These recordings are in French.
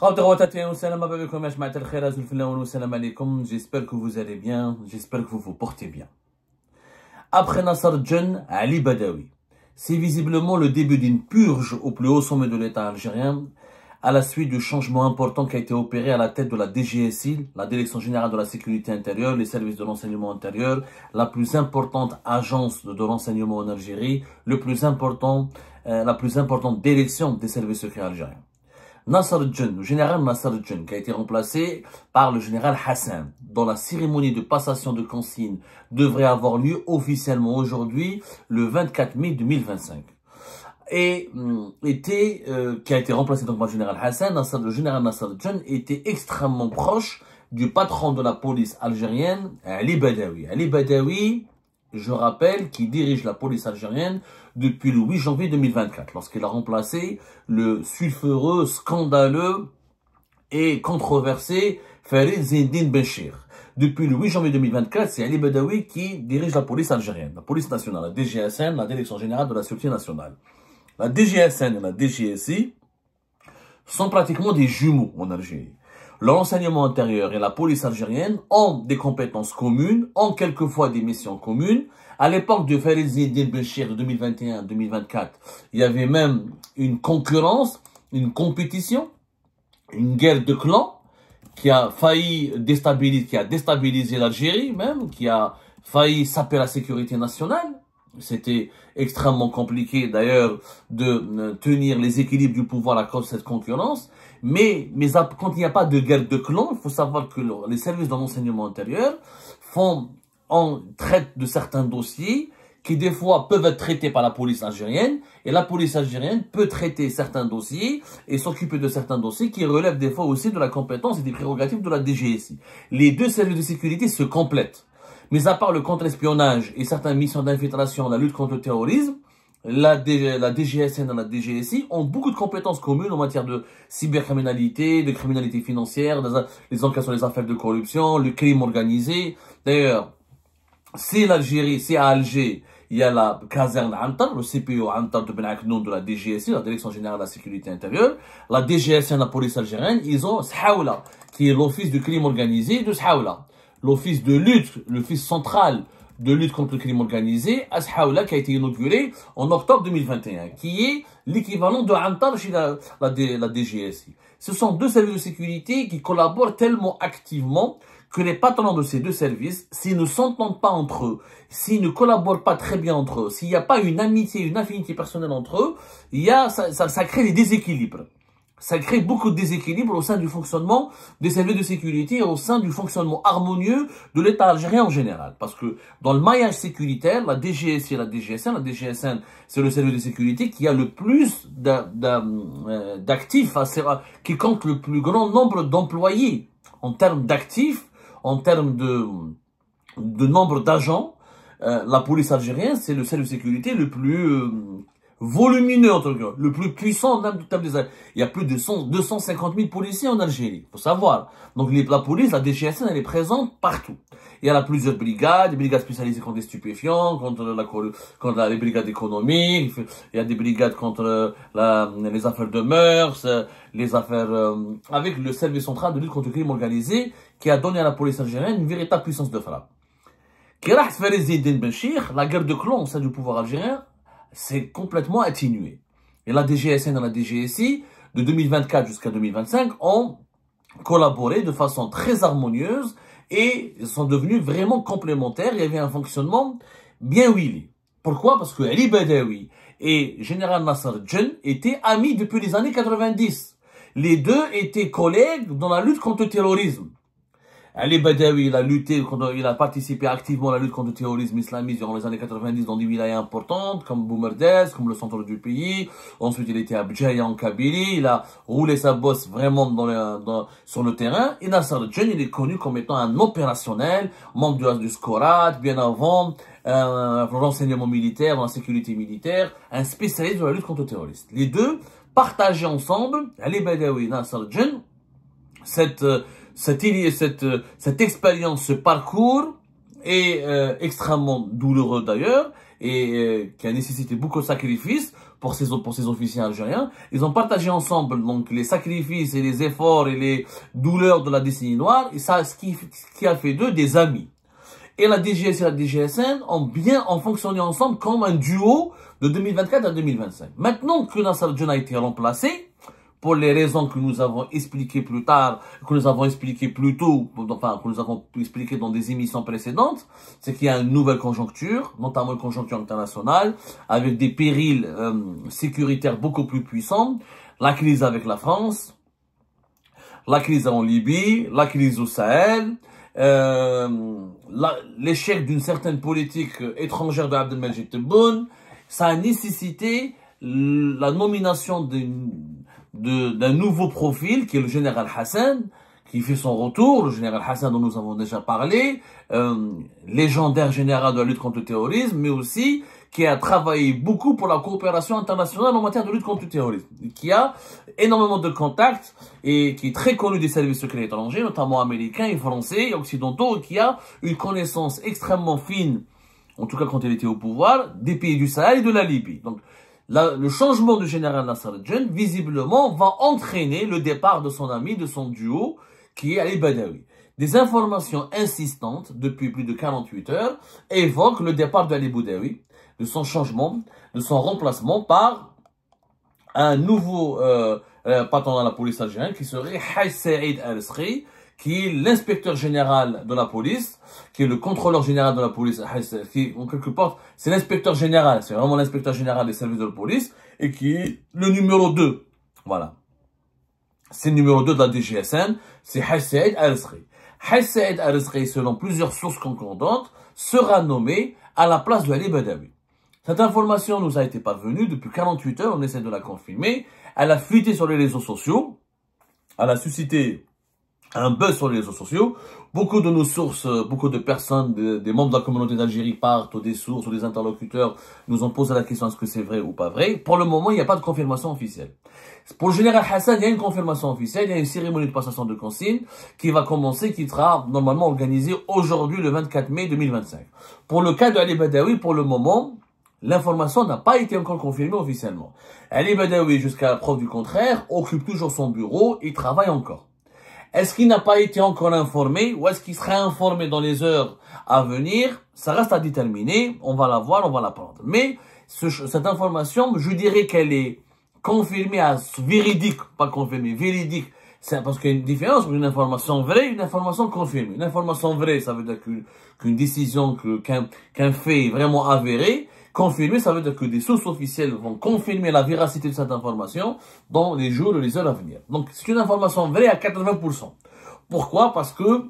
J'espère que vous allez bien, j'espère que vous vous portez bien. Après Nasser Djen, Ali Badawi. C'est visiblement le début d'une purge au plus haut sommet de l'État algérien, à la suite du changement important qui a été opéré à la tête de la DGSI, la Direction Générale de la Sécurité Intérieure, les services de renseignement intérieur, la plus importante agence de renseignement en Algérie, la plus importante direction des services secrets algériens. Nasser Djen, le général Nasser Djen, qui a été remplacé par le général Hassan, dont la cérémonie de passation de consigne devrait avoir lieu officiellement aujourd'hui, le 24 mai 2025. Qui a été remplacé donc par le général Hassan, le général Nasser Djen était extrêmement proche du patron de la police algérienne, Ali Badawi. Ali Badawi, je rappelle, qui dirige la police algérienne depuis le 8 janvier 2024, lorsqu'il a remplacé le sulfureux, scandaleux et controversé Farid Zinedine Benchir. Depuis le 8 janvier 2024, c'est Ali Badawi qui dirige la police algérienne, la police nationale, la DGSN, la Direction Générale de la Sécurité Nationale. La DGSN et la DGSI sont pratiquement des jumeaux en Algérie. Le renseignement intérieur et la police algérienne ont des compétences communes, ont quelquefois des missions communes. À l'époque de Farid Zinedine Benchir de 2021-2024, il y avait même une concurrence, une compétition, une guerre de clans qui a failli déstabiliser l'Algérie même, qui a failli saper la sécurité nationale. C'était extrêmement compliqué d'ailleurs de tenir les équilibres du pouvoir à cause de cette concurrence. Mais quand il n'y a pas de guerre de clans, il faut savoir que les services de renseignement intérieur traitent de certains dossiers qui des fois peuvent être traités par la police algérienne, et la police algérienne peut traiter certains dossiers et s'occuper de certains dossiers qui relèvent des fois aussi de la compétence et des prérogatives de la DGSI. Les deux services de sécurité se complètent. Mais à part le contre-espionnage et certaines missions d'infiltration, la lutte contre le terrorisme, la DGSN et la DGSI ont beaucoup de compétences communes en matière de cybercriminalité, de criminalité financière, les enquêtes sur les affaires de corruption, le crime organisé. D'ailleurs, c'est à Alger, il y a la caserne Antar, le CPO Antar de Ben Aknoun de la DGSI, la Direction Générale de la Sécurité Intérieure. La DGSN, la police algérienne, ils ont Shaoula, qui est l'office du crime organisé de Shaoula. L'office central de lutte contre le crime organisé, Ashaoula, qui a été inauguré en octobre 2021, qui est l'équivalent de Antar chez la DGSI. Ce sont deux services de sécurité qui collaborent tellement activement que les patrons de ces deux services, s'ils ne s'entendent pas entre eux, s'ils ne collaborent pas très bien entre eux, s'il n'y a pas une amitié, une affinité personnelle entre eux, ça crée des déséquilibres. Ça crée beaucoup de déséquilibres au sein du fonctionnement des services de sécurité et au sein du fonctionnement harmonieux de l'État algérien en général. Parce que dans le maillage sécuritaire, la DGSI et la DGSN, c'est le service de sécurité qui a le plus d'actifs, qui compte le plus grand nombre d'employés en termes d'actifs, en termes de nombre d'agents. La police algérienne, c'est le service de sécurité le plus volumineux, en tout cas, le plus puissant en termes des... Il y a plus de 250 000 policiers en Algérie, faut savoir. Donc la police, la DGSN, elle est présente partout. Il y a plusieurs brigades, des brigades spécialisées contre les stupéfiants, contre les brigades économiques, il y a des brigades contre les affaires de mœurs, les affaires... avec le service central de lutte contre le crime organisé, qui a donné à la police algérienne une véritable puissance de frappe. Farid Zinedine Benchir, la guerre de clans au sein du pouvoir algérien, c'est complètement atténué. Et la DGSN et la DGSI, de 2024 jusqu'à 2025, ont collaboré de façon très harmonieuse et sont devenus vraiment complémentaires. Il y avait un fonctionnement bien huilé. Pourquoi? Parce que Ali Badawi et Général Nasser Djen étaient amis depuis les années 90. Les deux étaient collègues dans la lutte contre le terrorisme. Ali Badawi, il a participé activement à la lutte contre le terrorisme islamiste durant les années 90 dans des wilayas importantes, comme Boumerdès, comme le centre du pays. Ensuite, il était à Bdjaïa en Kabylie. Il a roulé sa bosse vraiment sur le terrain. Et Nasser Djen, il est connu comme étant un opérationnel, membre du SCORAT, bien avant, le renseignement militaire, dans la sécurité militaire, un spécialiste de la lutte contre le terrorisme. Les deux partageaient ensemble, Ali Badawi et Nasser Djen, cette expérience, ce parcours est extrêmement douloureux d'ailleurs et qui a nécessité beaucoup de sacrifices pour ces officiers algériens. Ils ont partagé ensemble donc les sacrifices et les efforts et les douleurs de la décennie noire, et ça, ce qui a fait d'eux des amis. Et la DGS et la DGSN ont fonctionné ensemble comme un duo de 2024 à 2025. Maintenant que Nasser Djen a été remplacé, pour les raisons que nous avons expliquées plus tard, que nous avons expliquées plus tôt, enfin, que nous avons expliquées dans des émissions précédentes, c'est qu'il y a une nouvelle conjoncture, notamment une conjoncture internationale, avec des périls sécuritaires beaucoup plus puissants, la crise avec la France, la crise en Libye, la crise au Sahel, l'échec d'une certaine politique étrangère de Abdelmajid Tebboune, ça a nécessité la nomination d'un nouveau profil qui est le général Hassan, qui fait son retour, le général Hassan dont nous avons déjà parlé, légendaire général de la lutte contre le terrorisme, mais aussi qui a travaillé beaucoup pour la coopération internationale en matière de lutte contre le terrorisme, qui a énormément de contacts et qui est très connu des services secrets étrangers, notamment américains et français et occidentaux, et qui a une connaissance extrêmement fine, en tout cas quand il était au pouvoir, des pays du Sahel et de la Libye. Donc, le changement du général Nasser Djen, visiblement, va entraîner le départ de son ami, de son duo, qui est Ali Badawi. Des informations insistantes, depuis plus de 48 heures, évoquent le départ d'Ali Badawi, de son changement, de son remplacement par un nouveau patron de la police algérienne, qui serait Haït Saïd Al-Sri, qui est l'inspecteur général de la police, qui est le contrôleur général de la police, qui, en quelque part, c'est l'inspecteur général, c'est vraiment l'inspecteur général des services de la police, et qui est le numéro 2. Voilà. C'est le numéro 2 de la DGSN, c'est Haït Saïd Al-Sri. Haït Saïd Al-Sri, selon plusieurs sources concordantes, sera nommé à la place de Ali Badawi. Cette information nous a été parvenue depuis 48 heures, on essaie de la confirmer. Elle a fuité sur les réseaux sociaux, elle a suscité un buzz sur les réseaux sociaux. Beaucoup de nos sources, beaucoup de personnes, des membres de la communauté d'Algérie partent, ou des sources, ou des interlocuteurs nous ont posé la question est-ce que c'est vrai ou pas vrai. Pour le moment, il n'y a pas de confirmation officielle. Pour le général Hassan, il y a une confirmation officielle, il y a une cérémonie de passation de consigne qui va commencer, qui sera normalement organisée aujourd'hui, le 24 mai 2025. Pour le cas de Ali Badawi, pour le moment, l'information n'a pas été encore confirmée officiellement. Ali Badawi, jusqu'à la preuve du contraire, occupe toujours son bureau et travaille encore. Est-ce qu'il n'a pas été encore informé ou est-ce qu'il sera informé dans les heures à venir? Ça reste à déterminer. On va la voir, on va la prendre. Mais cette information, je dirais qu'elle est confirmée à véridique, pas confirmée, véridique. C'est parce qu'il y a une différence entre une information vraie et une information confirmée. Une information vraie, ça veut dire qu'une décision, qu'un fait est vraiment avéré. Confirmé, ça veut dire que des sources officielles vont confirmer la véracité de cette information dans les jours et les heures à venir. Donc, c'est une information vraie à 80%. Pourquoi? Parce que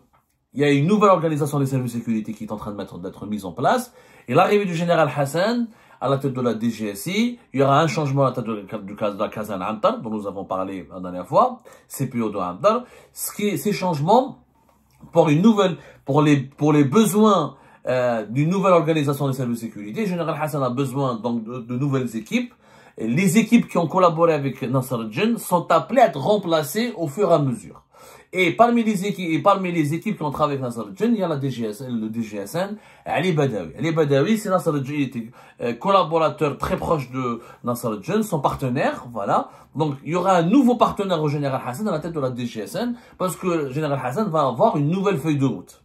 il y a une nouvelle organisation des services de sécurité qui est en train d'être mise en place. Et l'arrivée du général Hassan à la tête de la DGSI, il y aura un changement à la tête de la Kazan Antar, dont nous avons parlé la dernière fois, CPO de Antar. Ces changements, pour les besoins d'une nouvelle organisation des services de sécurité. Le général Hassan a besoin donc de nouvelles équipes. Et les équipes qui ont collaboré avec Nasser Djen sont appelées à être remplacées au fur et à mesure. Et parmi les équipes qui ont travaillé avec Nasser Djen, il y a le DGSN, Ali Badawi. Ali Badawi, c'est Nasser Djen, il était collaborateur très proche de Nasser Djen, son partenaire, voilà. Donc, il y aura un nouveau partenaire au général Hassan à la tête de la DGSN, parce que le général Hassan va avoir une nouvelle feuille de route.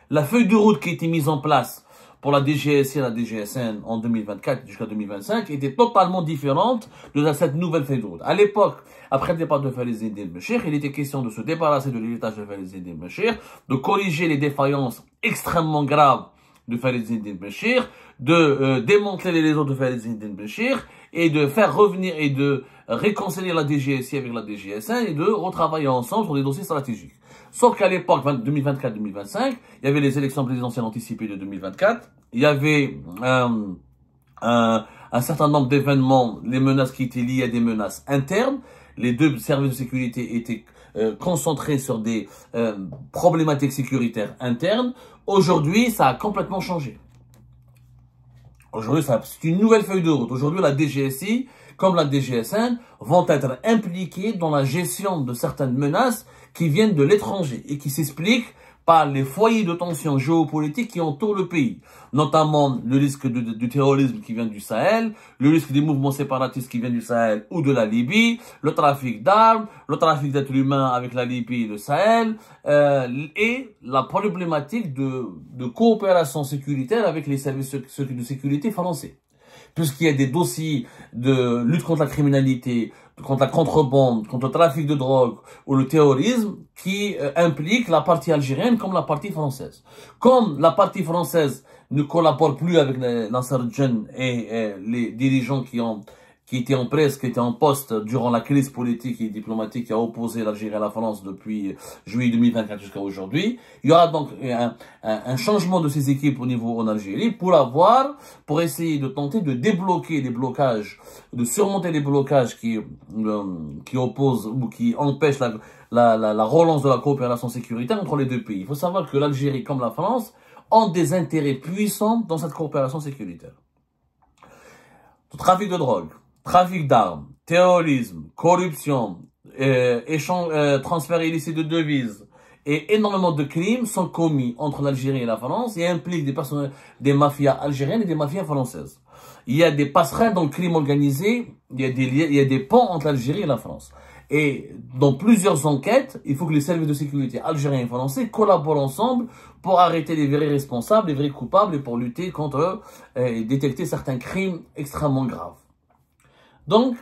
La feuille de route qui a été mise en place pour la DGSI et la DGSN en 2024 jusqu'à 2025 était totalement différente de cette nouvelle feuille de route. À l'époque, après le départ de Farid Zine Béchir, il était question de se débarrasser de l'héritage de Farid Zine Béchir, de corriger les défaillances extrêmement graves de Farid Zine Béchir, de démanteler les réseaux de Farid Zine Béchir et de faire revenir et de réconcilier la DGSI avec la DGSN et de retravailler ensemble sur des dossiers stratégiques. Sauf qu'à l'époque, 2024-2025, il y avait les élections présidentielles anticipées de 2024, il y avait un certain nombre d'événements, les menaces qui étaient liées à des menaces internes, les deux services de sécurité étaient concentrés sur des problématiques sécuritaires internes. Aujourd'hui, ça a complètement changé. Aujourd'hui, c'est une nouvelle feuille de route. Aujourd'hui, la DGSI, comme la DGSN, vont être impliquées dans la gestion de certaines menaces qui viennent de l'étranger et qui s'expliquent par les foyers de tension géopolitique qui entourent le pays, notamment le risque du terrorisme qui vient du Sahel, le risque des mouvements séparatistes qui viennent du Sahel ou de la Libye, le trafic d'armes, le trafic d'êtres humains avec la Libye et le Sahel, et la problématique de coopération sécuritaire avec les services de sécurité français. Puisqu'il y a des dossiers de lutte contre la criminalité, contre la contrebande, contre le trafic de drogue ou le terrorisme qui impliquent la partie algérienne comme la partie française. Comme la partie française ne collabore plus avec Nasser Djen et les dirigeants qui étaient en presse, qui étaient en poste durant la crise politique et diplomatique qui a opposé l'Algérie à la France depuis juillet 2024 jusqu'à aujourd'hui. Il y aura donc un changement de ces équipes au niveau en Algérie pour essayer de tenter de débloquer les blocages, de surmonter les blocages qui opposent ou qui empêchent la relance de la coopération sécuritaire entre les deux pays. Il faut savoir que l'Algérie comme la France ont des intérêts puissants dans cette coopération sécuritaire. Le trafic de drogue, trafic d'armes, terrorisme, corruption, transfert illicite de devises et énormément de crimes sont commis entre l'Algérie et la France et impliquent des mafias algériennes et des mafias françaises. Il y a des passerelles dans le crime organisé, il y a des ponts entre l'Algérie et la France. Et dans plusieurs enquêtes, il faut que les services de sécurité algériens et français collaborent ensemble pour arrêter les vrais responsables, les vrais coupables et pour lutter contre et détecter certains crimes extrêmement graves. Donc,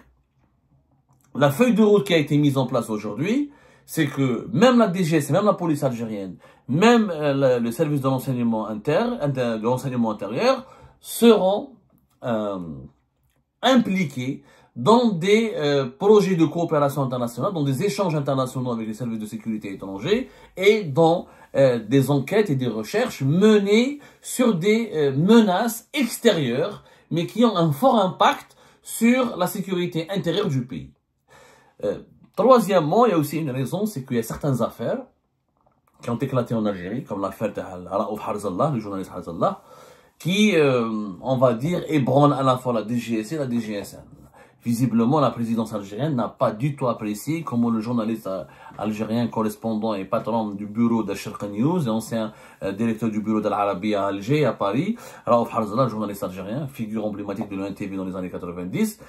la feuille de route qui a été mise en place aujourd'hui, c'est que même la DGS, même la police algérienne, même le service de l'enseignement intérieur seront impliqués dans des projets de coopération internationale, dans des échanges internationaux avec les services de sécurité étrangers et dans des enquêtes et des recherches menées sur des menaces extérieures, mais qui ont un fort impact sur la sécurité intérieure du pays. Troisièmement, il y a aussi une raison, c'est qu'il y a certaines affaires qui ont éclaté en Algérie, comme l'affaire de Raouf Harzallah, le journaliste Harzallah, qui, on va dire, ébranle à la fois la DGS et la DGSN. Visiblement, la présidence algérienne n'a pas du tout apprécié comment le journaliste algérien, correspondant et patron du bureau de Sharq News et ancien directeur du bureau de l'Arabie à Alger, à Paris, Raouf Harzallah, journaliste algérien, figure emblématique de l'ONTV dans les années 90.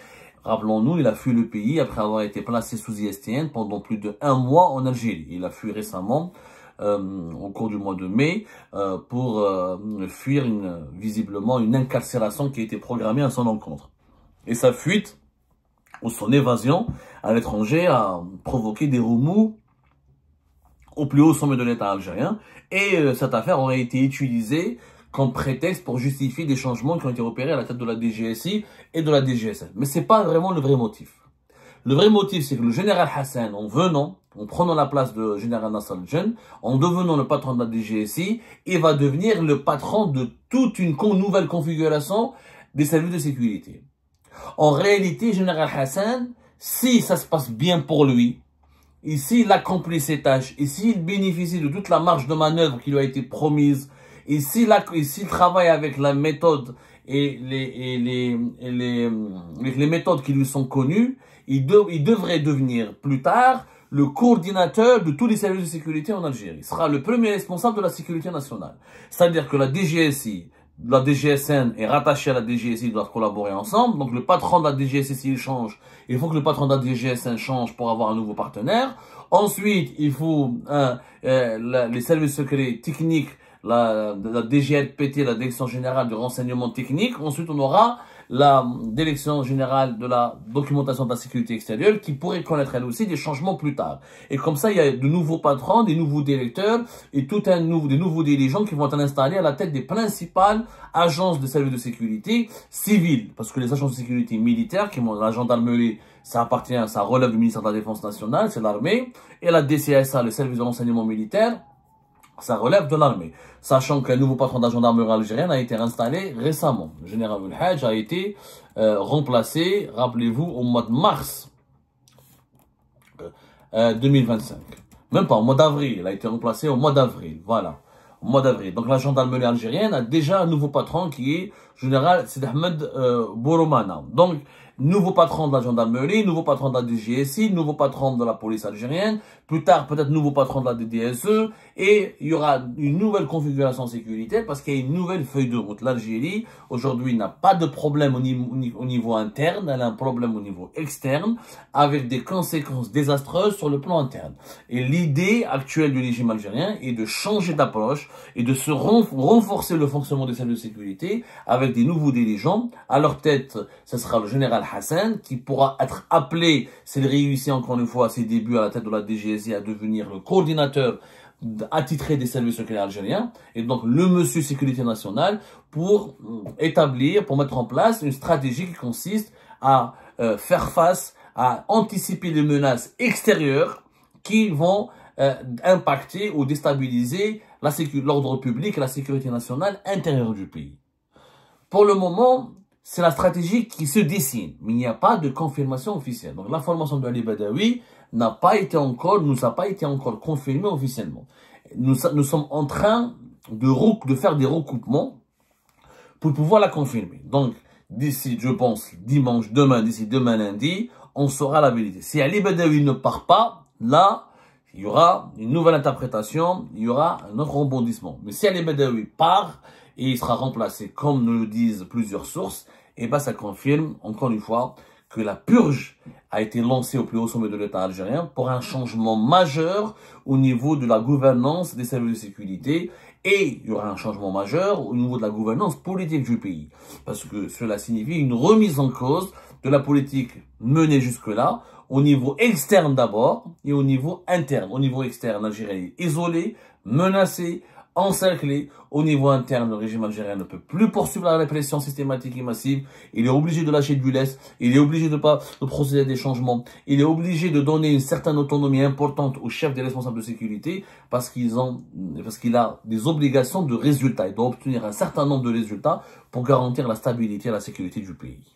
Rappelons-nous, il a fui le pays après avoir été placé sous ISTN pendant plus d'1 mois en Algérie. Il a fui récemment, au cours du mois de mai, pour fuir visiblement une incarcération qui a été programmée à son encontre. Et sa fuite, ou son évasion à l'étranger, a provoqué des remous au plus haut sommet de l'État algérien. Et cette affaire aurait été utilisée comme prétexte pour justifier des changements qui ont été opérés à la tête de la DGSI et de la DGSN. Mais c'est pas vraiment le vrai motif. Le vrai motif, c'est que le général Hassan, en prenant la place de général Nasser Djen, en devenant le patron de la DGSI, il va devenir le patron de toute une nouvelle configuration des services de sécurité. En réalité, général Hassan, si ça se passe bien pour lui, et s'il accomplit ses tâches, et s'il bénéficie de toute la marge de manœuvre qui lui a été promise, et s'il travaille avec la méthode et les méthodes qui lui sont connues, il devrait devenir plus tard le coordinateur de tous les services de sécurité en Algérie. Il sera le premier responsable de la sécurité nationale. C'est-à-dire que la DGSI, la DGSN est rattachée à la DGSI, ils doivent collaborer ensemble. Donc le patron de la DGSI, s'il change, il faut que le patron de la DGSN change pour avoir un nouveau partenaire. Ensuite, il faut les services secrets techniques, la DGLPT, la Direction Générale de Renseignement Technique. Ensuite, on aura la Direction Générale de la Documentation de la Sécurité Extérieure qui pourrait connaître elle aussi des changements plus tard. Et comme ça, il y a de nouveaux patrons, des nouveaux directeurs et des nouveaux dirigeants qui vont être installés à la tête des principales agences de services de sécurité civiles. Parce que les agences de sécurité militaires, la gendarmerie, ça relève du ministère de la Défense nationale, c'est l'armée. Et la DCSA, le service de renseignement militaire, ça relève de l'armée. Sachant qu'un nouveau patron de la gendarmerie algérienne a été installé récemment. Le général Al-Hajj a été remplacé, rappelez-vous, au mois de mars 2025. Même pas, au mois d'avril. Il a été remplacé au mois d'avril. Voilà. Au mois d'avril. Donc la gendarmerie algérienne a déjà un nouveau patron qui est général Sid Ahmed Bouroumana. Donc nouveau patron de la gendarmerie, nouveau patron de la DGSI, nouveau patron de la police algérienne, plus tard peut-être nouveau patron de la DDSE, et il y aura une nouvelle configuration sécuritaire parce qu'il y a une nouvelle feuille de route. L'Algérie, aujourd'hui, n'a pas de problème au niveau interne, elle a un problème au niveau externe, avec des conséquences désastreuses sur le plan interne. Et l'idée actuelle du régime algérien est de changer d'approche et de se renforcer le fonctionnement des services de sécurité avec des nouveaux dirigeants. À leur tête, ce sera le général Hassan qui pourra être appelé, s'il réussit encore une fois à ses débuts à la tête de la DGSI, à devenir le coordinateur attitré des services secrets algériens, et donc le monsieur sécurité nationale pour mettre en place une stratégie qui consiste à faire face, à anticiper les menaces extérieures qui vont impacter ou déstabiliser l'ordre public et la sécurité nationale intérieure du pays. Pour le moment, c'est la stratégie qui se dessine, mais il n'y a pas de confirmation officielle. Donc l'information de Ali Badawi nous a pas été encore confirmée officiellement. Nous sommes en train de faire des recoupements pour pouvoir la confirmer. Donc d'ici, je pense, d'ici demain lundi, on saura la vérité. Si Ali Badawi ne part pas, là, il y aura une nouvelle interprétation, il y aura un autre rebondissement. Mais si Ali Badawi part et il sera remplacé, comme nous le disent plusieurs sources, et ben ça confirme, encore une fois, que la purge a été lancée au plus haut sommet de l'État algérien pour un changement majeur au niveau de la gouvernance des services de sécurité, et il y aura un changement majeur au niveau de la gouvernance politique du pays. Parce que cela signifie une remise en cause de la politique menée jusque-là, au niveau externe d'abord, et au niveau interne. Au niveau externe, l'Algérie est isolée, menacée, encerclé. Au niveau interne, le régime algérien ne peut plus poursuivre la répression systématique et massive. Il est obligé de lâcher du lest. Il est obligé de procéder à des changements. Il est obligé de donner une certaine autonomie importante aux chefs des responsables de sécurité parce qu'il a des obligations de résultats. Il doit obtenir un certain nombre de résultats pour garantir la stabilité et la sécurité du pays.